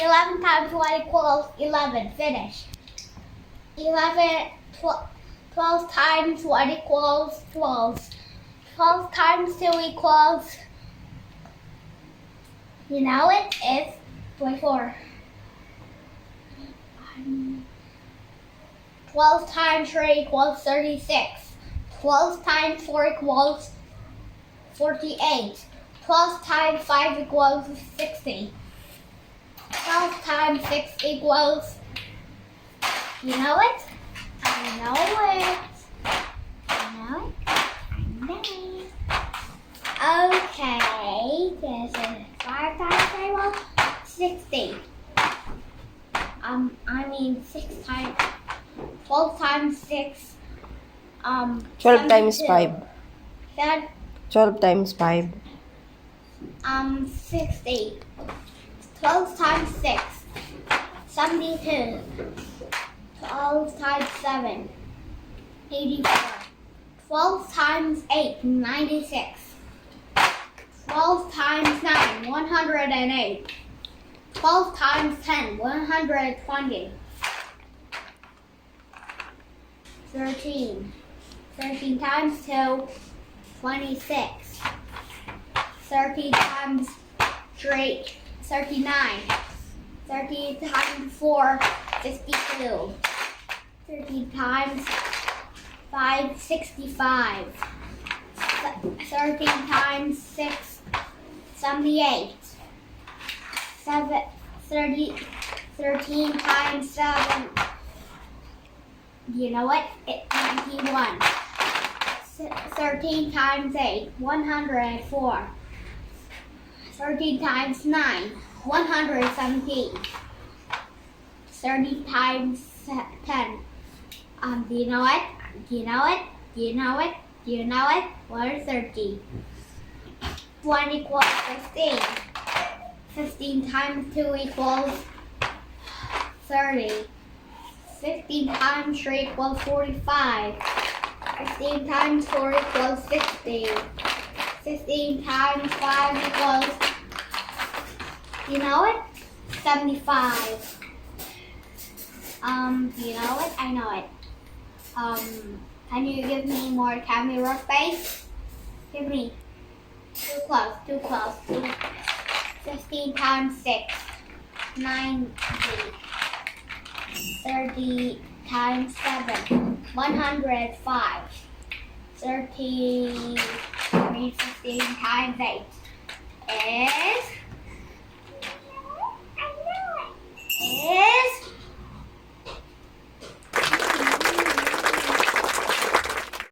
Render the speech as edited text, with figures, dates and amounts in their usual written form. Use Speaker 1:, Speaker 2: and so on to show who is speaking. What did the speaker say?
Speaker 1: 11 times 1 equals 11. Finish. 12 times 1 equals 12. 12 times 2 equals, you know it, it's 24. 12 times 3 equals 36. 12 times 4 equals 48. 12 times 5 equals 60. 12 times 6 equals, you know it? I know it. I know it. I know it. Okay, this is 5 times 3 equals 60. 6 times, 12 times 6,
Speaker 2: 12 times
Speaker 1: 72.
Speaker 2: 5.
Speaker 1: Then,
Speaker 2: 12 times 5.
Speaker 1: 60. 12 times 6, 72. 12 times 7, 84. 12 times 8, 96. 12 times 9, 108. 12 times 10, 120. 13. 13 times 2, 26. 13 times 3, 39. 13 times 4, 52. 13 times 5, 65. 13 times 6, 78. 13 times 7, you know what? It's 91. 13 times 8, 104. 13 times 9, 117. 30 times 10. Do you know it? Do you know it? Do you know it? Do you know it? What is 30? 1 equals 15. 15 times 2 equals 30. 15 times 3 equals 45. 15 times 4 equals 60. 15 times 5 equals, you know it? 75. Do you know it? I know it. Can you give me more camera space? Give me. Too close, too close. 15 times 6, 90. 30 times 7, 105. 15 times 8 is